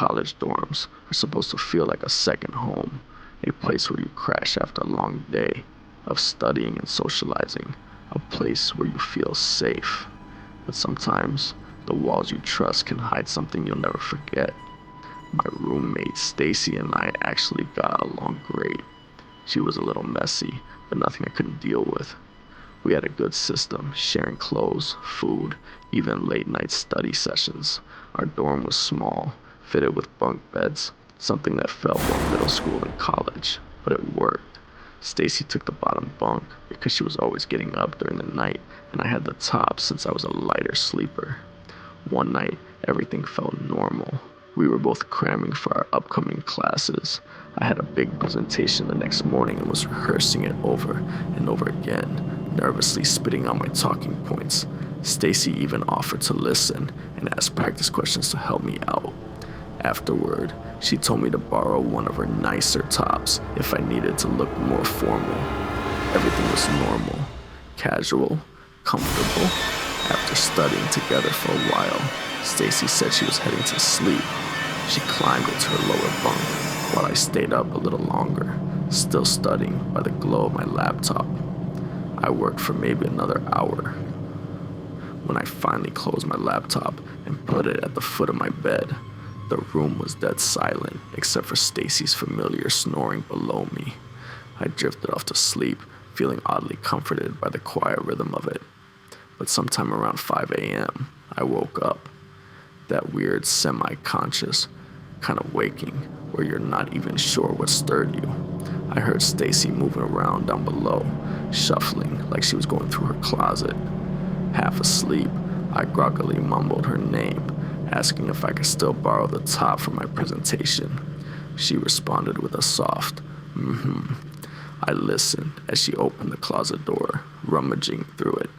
college dorms are supposed to feel like a second home, a place where you crash after a long day of studying and socializing, a place where you feel safe. But sometimes, the walls you trust can hide something you'll never forget. My roommate Stacy and I actually got along great. She was a little messy, but nothing I couldn't deal with. We had a good system, sharing clothes, food, even late night study sessions. Our dorm was small, fitted with bunk beds, something that felt more middle school than college, but it worked. Stacy took the bottom bunk because she was always getting up during the night, and I had the top since I was a lighter sleeper. One night, everything felt normal. We were both cramming for our upcoming classes. I had a big presentation the next morning and was rehearsing it over and over again, nervously spitting out my talking points. Stacy even offered to listen and ask practice questions to help me out. Afterward, she told me to borrow one of her nicer tops if I needed to look more formal. Everything was normal, casual, comfortable. After studying together for a while, Stacy said she was heading to sleep. She climbed into her lower bunk while I stayed up a little longer, still studying by the glow of my laptop. I worked for maybe another hour. When I finally closed my laptop and put it at the foot of my bed, the room was dead silent except for Stacy's familiar snoring below me. I drifted off to sleep, feeling oddly comforted by the quiet rhythm of it. But sometime around 5 a.m., I woke up. That weird semi-conscious kind of waking where you're not even sure what stirred you. I heard Stacy moving around down below, shuffling like she was going through her closet. Half asleep, I groggily mumbled her name, asking if I could still borrow the top for my presentation. She responded with a soft, mm-hmm. I listened as she opened the closet door, rummaging through it.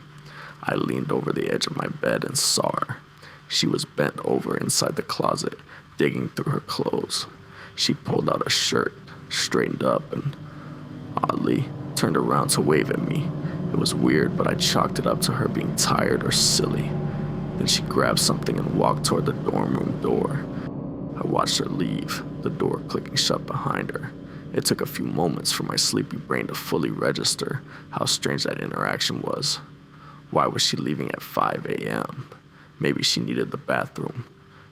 I leaned over the edge of my bed and saw her. She was bent over inside the closet, digging through her clothes. She pulled out a shirt, straightened up, and oddly turned around to wave at me. It was weird, but I chalked it up to her being tired or silly. Then she grabbed something and walked toward the dorm room door. I watched her leave, the door clicking shut behind her. It took a few moments for my sleepy brain to fully register how strange that interaction was. Why was she leaving at 5 a.m.? Maybe she needed the bathroom.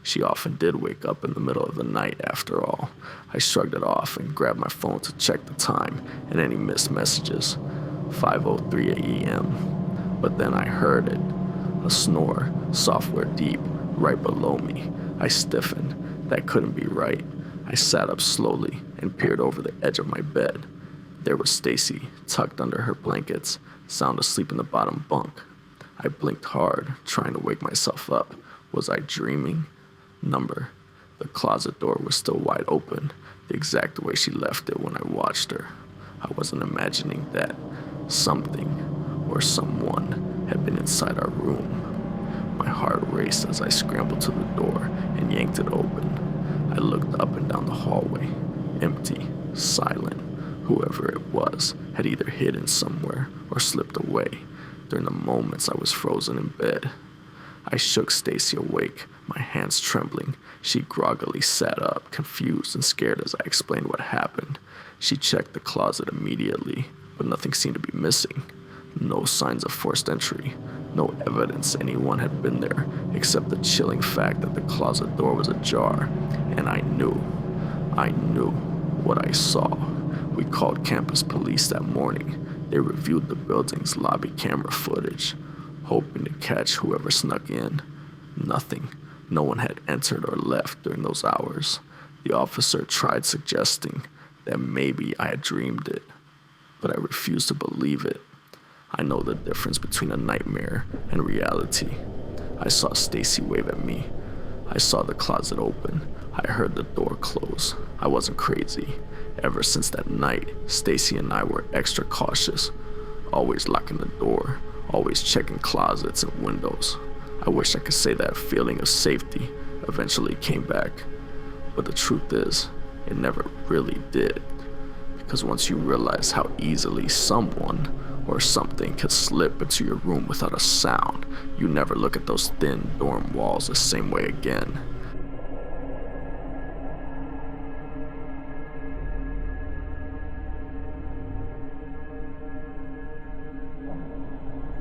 She often did wake up in the middle of the night after all. I shrugged it off and grabbed my phone to check the time and any missed messages. 5:03 a.m. But then I heard it. A snore, software deep, right below me. I stiffened. That couldn't be right. I sat up slowly and peered over the edge of my bed. There was Stacy, tucked under her blankets, sound asleep in the bottom bunk. I blinked hard, trying to wake myself up. Was I dreaming? Number. The closet door was still wide open, the exact way she left it when I watched her. I wasn't imagining that something or someone had been inside our room. My heart raced as I scrambled to the door and yanked it open. I looked up and down the hallway, empty, silent. Whoever it was had either hidden somewhere or slipped away. During the moments I was frozen in bed, I shook Stacy awake, my hands trembling. She groggily sat up, confused and scared as I explained what happened. She checked the closet immediately, but nothing seemed to be missing. No signs of forced entry, no evidence anyone had been there, except the chilling fact that the closet door was ajar. And I knew what I saw. We called campus police that morning. They reviewed the building's lobby camera footage, hoping to catch whoever snuck in. Nothing. No one had entered or left during those hours. The officer tried suggesting that maybe I had dreamed it, but I refused to believe it. I know the difference between a nightmare and reality. I saw Stacy wave at me. I saw the closet open. I heard the door close. I wasn't crazy. Ever since that night, Stacy and I were extra cautious, always locking the door, always checking closets and windows. I wish I could say that feeling of safety eventually came back, but the truth is, it never really did. Because once you realize how easily someone or something can slip into your room without a sound, you never look at those thin dorm walls the same way again.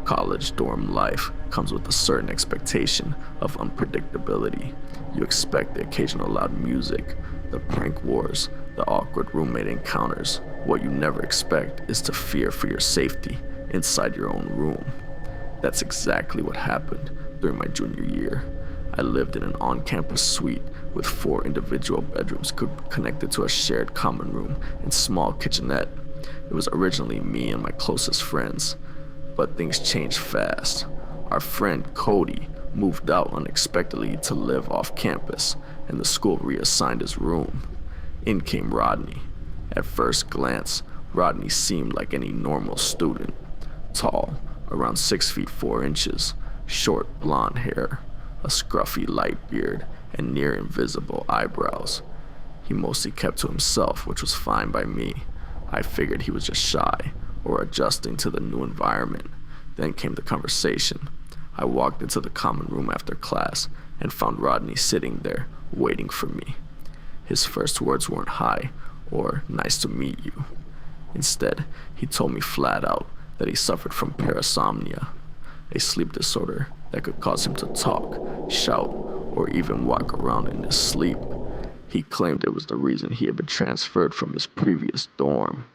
College dorm life comes with a certain expectation of unpredictability. You expect the occasional loud music, the prank wars, the awkward roommate encounters. What you never expect is to fear for your safety inside your own room. That's exactly what happened during my junior year. I lived in an on-campus suite with 4 individual bedrooms connected to a shared common room and small kitchenette. It was originally me and my closest friends, but things changed fast. Our friend Cody moved out unexpectedly to live off campus, and the school reassigned his room. In came Rodney. At first glance, Rodney seemed like any normal student. Tall, around 6 feet 4 inches, short blonde hair, a scruffy light beard, and near invisible eyebrows. He mostly kept to himself, which was fine by me. I figured he was just shy or adjusting to the new environment. Then came the conversation. I walked into the common room after class and found Rodney sitting there, waiting for me. His first words weren't hi or nice to meet you. Instead, he told me flat out that he suffered from parasomnia, a sleep disorder that could cause him to talk, shout, or even walk around in his sleep. He claimed it was the reason he had been transferred from his previous dorm.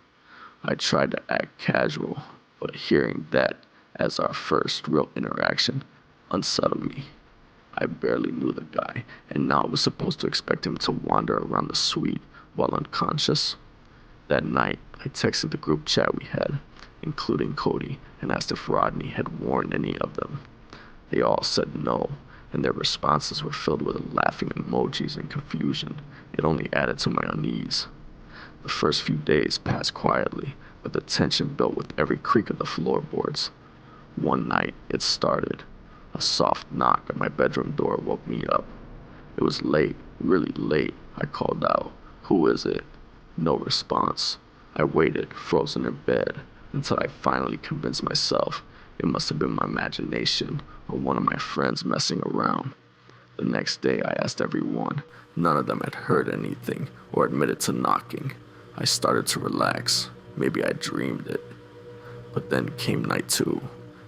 I tried to act casual, but hearing that as our first real interaction unsettled me. I barely knew the guy, and now I was supposed to expect him to wander around the suite while unconscious. That night, I texted the group chat we had, including Cody, and asked if Rodney had warned any of them. They all said no, and their responses were filled with laughing emojis and confusion. It only added to my unease. The first few days passed quietly, but the tension built with every creak of the floorboards. One night, it started. A soft knock at my bedroom door woke me up. It was late, really late. I called out, "Who is it?" No response. I waited, frozen in bed, until I finally convinced myself it must have been my imagination or one of my friends messing around. The next day, I asked everyone. None of them had heard anything or admitted to knocking. I started to relax. Maybe I dreamed it. But then came night 2.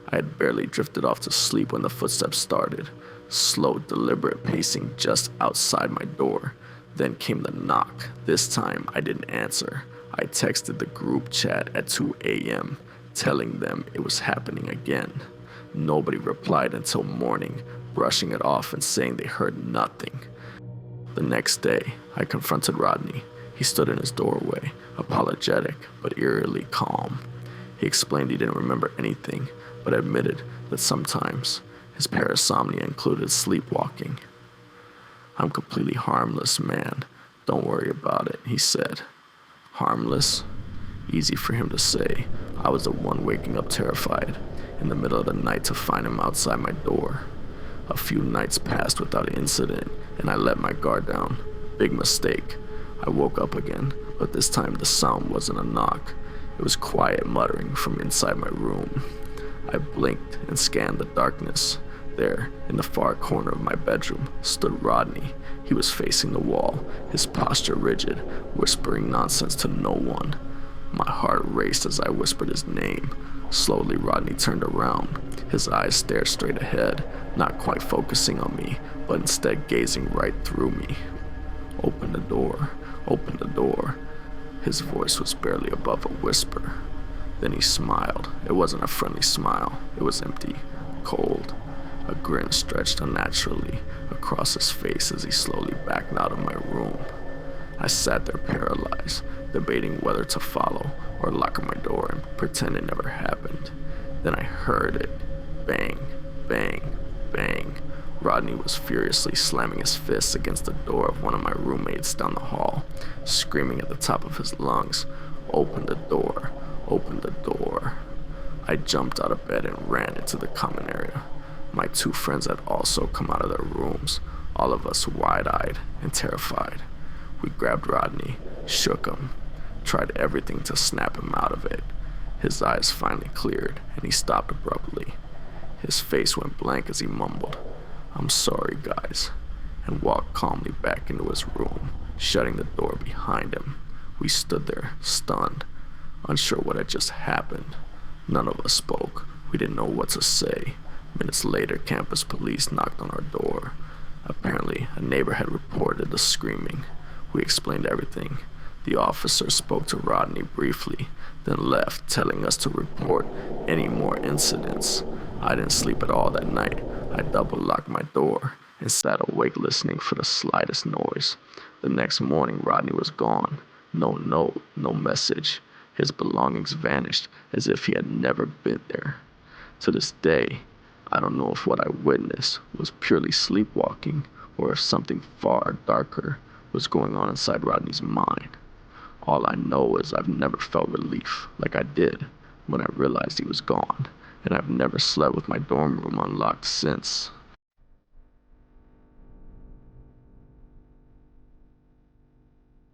I had barely drifted off to sleep when the footsteps started. Slow, deliberate pacing just outside my door. Then came the knock. This time, I didn't answer. I texted the group chat at 2 a.m., telling them it was happening again. Nobody replied until morning, brushing it off and saying they heard nothing. The next day, I confronted Rodney. He stood in his doorway, apologetic but eerily calm. He explained he didn't remember anything, but admitted that sometimes his parasomnia included sleepwalking. "I'm completely harmless, man. Don't worry about it," he said. Harmless? Easy for him to say. I was the one waking up terrified in the middle of the night to find him outside my door. A few nights passed without incident, and I let my guard down. Big mistake. I woke up again, but this time the sound wasn't a knock. It was quiet muttering from inside my room. I blinked and scanned the darkness. There, in the far corner of my bedroom, stood Rodney. He was facing the wall, his posture rigid, whispering nonsense to no one. My heart raced as I whispered his name. Slowly, Rodney turned around. His eyes stared straight ahead, not quite focusing on me, but instead gazing right through me. "Open the door, open the door." His voice was barely above a whisper. Then he smiled. It wasn't a friendly smile. It was empty, cold. A grin stretched unnaturally across his face as he slowly backed out of my room. I sat there paralyzed, debating whether to follow or lock my door and pretend it never happened. Then I heard it. Bang, bang, bang. Rodney was furiously slamming his fists against the door of one of my roommates down the hall, screaming at the top of his lungs, "Open the door, open the door." I jumped out of bed and ran into the common area. My 2 friends had also come out of their rooms, all of us wide-eyed and terrified. We grabbed Rodney, shook him, tried everything to snap him out of it. His eyes finally cleared, and he stopped abruptly. His face went blank as he mumbled, "I'm sorry, guys," and walked calmly back into his room, shutting the door behind him. We stood there, stunned, unsure what had just happened. None of us spoke. We didn't know what to say. Minutes later, campus police knocked on our door. Apparently, a neighbor had reported the screaming. We explained everything. The officer spoke to Rodney briefly, then left, telling us to report any more incidents. I didn't sleep at all that night. I double-locked my door and sat awake listening for the slightest noise. The next morning, Rodney was gone. No note, no message. His belongings vanished as if he had never been there. To this day, I don't know if what I witnessed was purely sleepwalking or if something far darker was going on inside Rodney's mind. All I know is I've never felt relief like I did when I realized he was gone, and I've never slept with my dorm room unlocked since.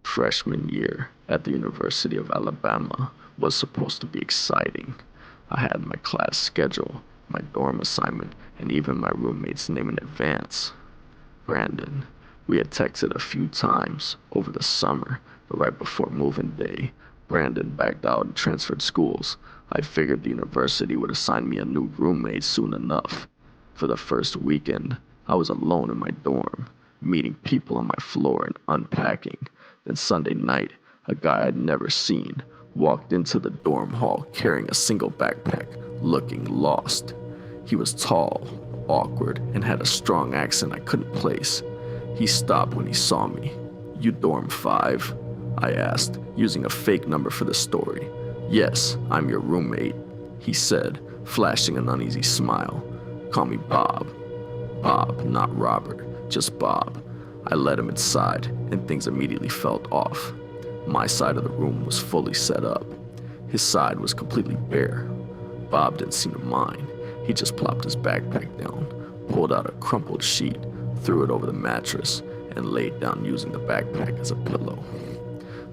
Freshman year at the University of Alabama was supposed to be exciting. I had my class schedule, my dorm assignment, and even my roommate's name in advance. Brandon. We had texted a few times over the summer, but right before moving day, Brandon backed out and transferred schools. I figured the university would assign me a new roommate soon enough. For the first weekend, I was alone in my dorm, meeting people on my floor and unpacking. Then Sunday night, a guy I'd never seen walked into the dorm hall carrying a single backpack, looking lost. He was tall, awkward, and had a strong accent I couldn't place. He stopped when he saw me. "You dorm 5?" I asked, using a fake number for the story. "Yes, I'm your roommate," he said, flashing an uneasy smile. "Call me Bob." Bob, not Robert, just Bob. I let him inside, and things immediately felt off. My side of the room was fully set up. His side was completely bare. Bob didn't seem to mind. He just plopped his backpack down, pulled out a crumpled sheet, threw it over the mattress, and laid down using the backpack as a pillow.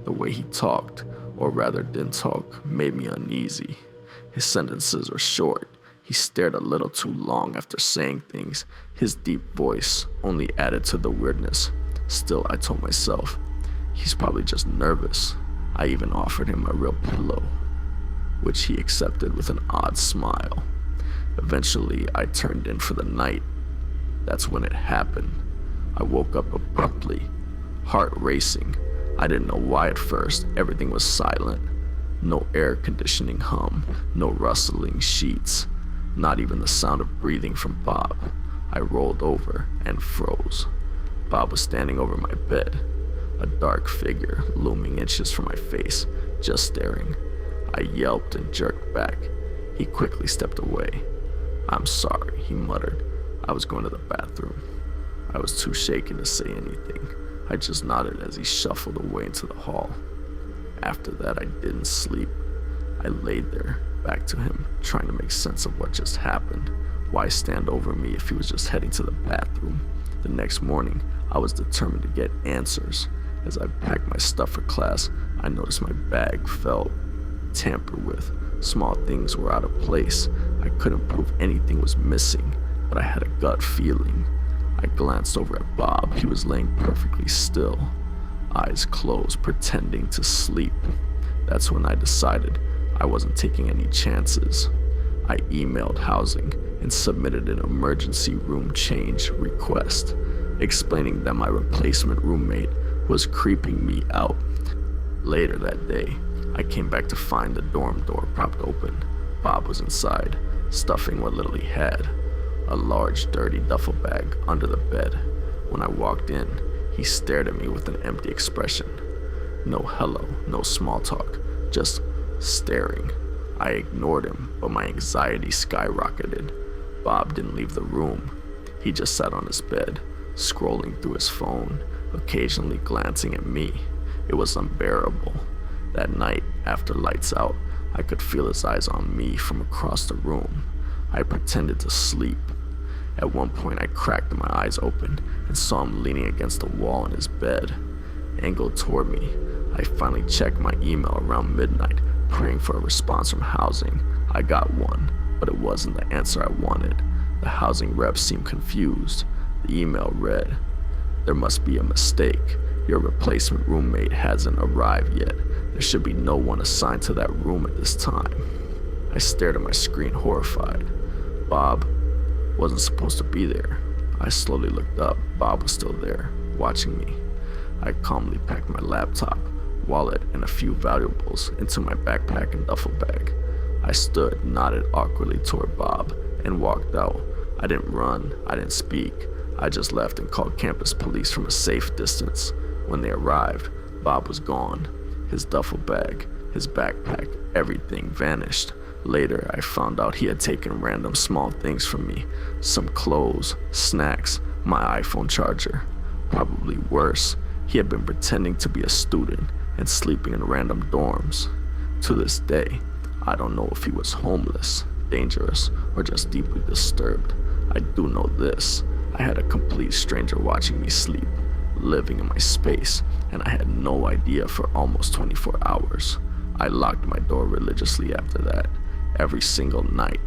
The way he talked, or rather didn't talk, made me uneasy. His sentences were short. He stared a little too long after saying things. His deep voice only added to the weirdness. Still, I told myself, he's probably just nervous. I even offered him a real pillow, which he accepted with an odd smile. Eventually, I turned in for the night. That's when it happened. I woke up abruptly, heart racing. I didn't know why at first. Everything was silent. No air conditioning hum, no rustling sheets, not even the sound of breathing from Bob. I rolled over and froze. Bob was standing over my bed, a dark figure looming inches from my face, just staring. I yelped and jerked back. He quickly stepped away. "I'm sorry," he muttered. "I was going to the bathroom." I was too shaken to say anything. I just nodded as he shuffled away into the hall. After that, I didn't sleep. I laid there, back to him, trying to make sense of what just happened. Why stand over me if he was just heading to the bathroom? The next morning, I was determined to get answers. As I packed my stuff for class, I noticed my bag felt tampered with. Small things were out of place. I couldn't prove anything was missing, but I had a gut feeling. I glanced over at Bob. He was laying perfectly still, eyes closed, pretending to sleep. That's when I decided I wasn't taking any chances. I emailed housing and submitted an emergency room change request, explaining that my replacement roommate was creeping me out. Later that day, I came back to find the dorm door propped open. Bob was inside, stuffing what little he had, a large dirty duffel bag under the bed. When I walked in, he stared at me with an empty expression. No hello, no small talk, just staring. I ignored him, but my anxiety skyrocketed. Bob didn't leave the room. He just sat on his bed, scrolling through his phone, occasionally glancing at me. It was unbearable. That night, after lights out, I could feel his eyes on me from across the room. I pretended to sleep. At one point, I cracked my eyes open and saw him leaning against the wall in his bed, angled toward me. I finally checked my email around midnight, praying for a response from housing. I got one, but it wasn't the answer I wanted. The housing rep seemed confused. The email read, "There must be a mistake. Your replacement roommate hasn't arrived yet. There should be no one assigned to that room at this time." I stared at my screen, horrified. Bob wasn't supposed to be there. I slowly looked up. Bob was still there, watching me. I calmly packed my laptop, wallet, and a few valuables into my backpack and duffel bag. I stood, nodded awkwardly toward Bob, and walked out. I didn't run, I didn't speak. I just left and called campus police from a safe distance. When they arrived, Bob was gone. His duffel bag, his backpack, everything vanished. Later, I found out he had taken random small things from me. Some clothes, snacks, my iPhone charger. Probably worse, he had been pretending to be a student and sleeping in random dorms. To this day, I don't know if he was homeless, dangerous, or just deeply disturbed. I do know this. I had a complete stranger watching me sleep, living in my space, and I had no idea for almost 24 hours. I locked my door religiously after that, every single night.